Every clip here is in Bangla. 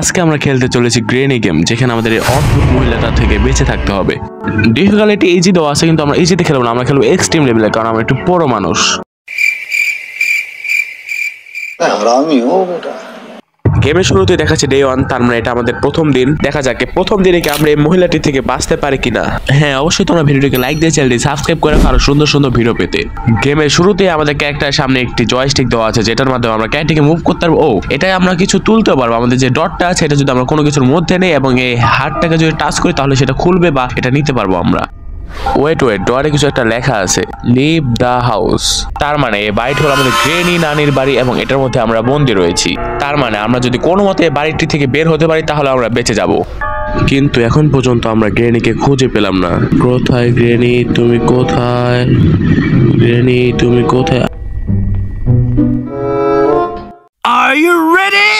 আজকে আমরা খেলতে চলেছি গ্রেনি গেম, যেখানে আমাদের এই অদ্ভুত মহিলাটা থেকে বেঁচে থাকতে হবে। ডিফিকাল্টি ইজি দেওয়া আছে, কিন্তু আমরা ইজিতে খেলবো না, আমরা খেলবো এক্সট্রিম লেভেলে, কারণ আমরা একটু বড় মানুষ। গেমের শুরুতে দেখাচ্ছে ডে 1, তার মানে এটা আমাদের প্রথম দিন। দেখা যাক প্রথম দিনে কি আমরা এই মহিলাটি থেকে বাঁচতে পারি কিনা। হ্যাঁ, অবশ্যই তোমরা ভিডিওটিকে লাইক দিয়ে চ্যানেলটি সাবস্ক্রাইব করে আরো সুন্দর সুন্দর ভিডিও পেতে। গেমের শুরুতে আমাদের ক্যারেক্টারের সামনে একটি জয়স্টিক দেওয়া আছে, যেটার মাধ্যমে আমরা ক্যারেক্টারকে মুভ করতে পারবো। এটাই আমরা কিছু তুলতে পারবো। আমাদের যে ডটটা আছে, এটা যদি আমরা কোনো কিছুর মধ্যে নেই এবং এই হাতটাকে যদি টাচ করি, তাহলে সেটা খুলবে বা এটা নিতে পারবো আমরা। ওয়েট ডোরে কিছু একটা লেখা আছে, লিভ দ্য হাউস। তার মানে এই বাড়িটি হলো আমাদের গ্রেনি নানির বাড়ি এবং এটার মধ্যে আমরা বন্দি রয়েছি। তার মানে আমরা যদি কোনো মতে বাড়িটি থেকে বের হতে পারি, তাহলে আমরা বেঁচে যাব। কিন্তু এখন পর্যন্ত আমরা গ্রেনিকে খুঁজে পেলাম না। কোথায় গ্রেনি, তুমি কোথায়? গ্রেনি, তুমি কোথায়? Are you ready?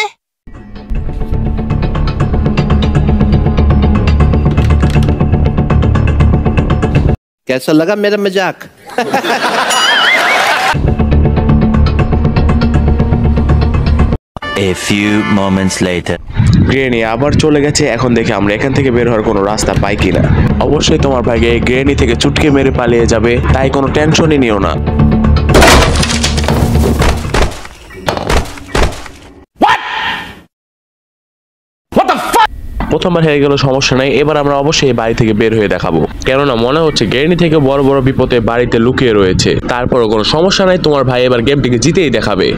कैसा लगा मेरा मजाक? A few moments later. গ্রেনি আবার চলে গেছে। এখন দেখি আমরা এখান থেকে বের হওয়ার কোনো রাস্তা পাই কিনা। অবশ্যই তোমার ভাগে এই গ্রেনি থেকে চুটকে মেরে পালিয়ে যাবে, তাই কোনো টেনশনই নিও না। প্রথমবার হেরে গেল, সমস্যা নাই। এবার আমরা অবশ্যই এই বাড়ি থেকে বের হয়ে দেখাবো, কেননা মনে হচ্ছে গ্রেনি থেকে বড় বড় বিপদে বাড়িতে লুকিয়ে রয়েছে। তারপরও কোনো সমস্যা নাই, তোমার ভাই এবার গেমটিকে জিতেই দেখাবে।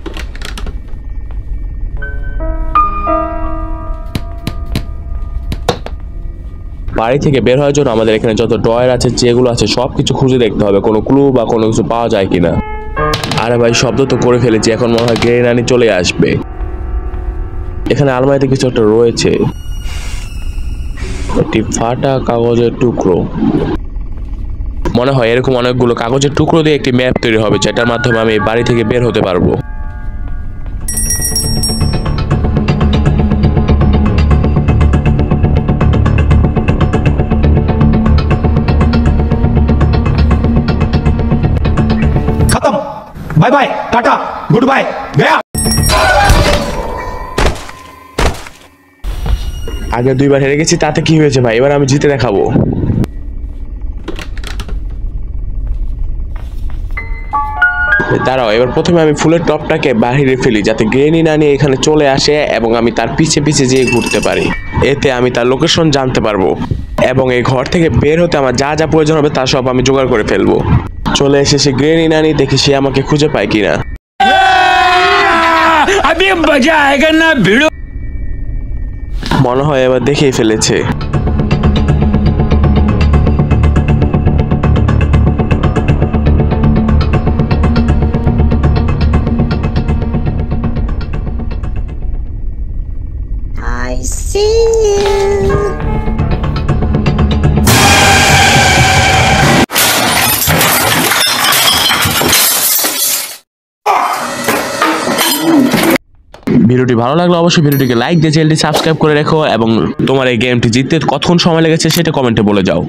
বাড়ি থেকে বের হওয়ার জন্য আমাদের এখানে যত ড্রয়ার আছে, যেগুলো আছে, সবকিছু খুঁজে দেখতে হবে কোনো ক্লু বা কোনো কিছু পাওয়া যায় কিনা। আরে ভাই, শব্দ তো করে ফেলেছি, এখন মনে হয় গ্রেনি নানি চলে আসবে। এখানে আলমারিতে কিছু একটা রয়েছে, একটি ফাটা কাগজের টুকরো। মনে হয় এরকম অনেকগুলো কাগজের টুকরো দিয়ে একটি ম্যাপ তৈরি হবে, যেটার মাধ্যমে আমি বাড়ি থেকে বের হতে পারবো। खत्म, bye bye, tata, good bye, गया। আগে দুইবার হেরে গেছি, তাতে কি হয়েছে ভাই? এবার আমি জিতে দেখাবো। দাঁড়াও, এবার প্রথমে আমি ফুলের টপটাকে বাহিরে ফেলি, যাতে গ্রেনি নানি এখানে চলে আসে এবং আমি তার পিছে পিছে যেয়ে ঘুরতে পারি। এতে আমি তার লোকেশন জানতে পারবো এবং এই ঘর থেকে বের হতে আমার যা যা প্রয়োজন হবে তা সব আমি জোগাড় করে ফেলবো। চলে এসেছে গ্রেনি নানি, দেখি সে আমাকে খুঁজে পায় কিনা। अभी मजा आएगा ना भिड़ो। মনে হয় এবার দেখেই ফেলেছে। I see you. ভিডিওটি ভালো লাগলে অবশ্যই ভিডিওটিকে লাইক দিয়ে চ্যানেলটি সাবস্ক্রাইব করে রেখো এবং তোমার এই গেমটি জিততে কতক্ষণ সময় লেগেছে সেটা কমেন্টে বলে যাও।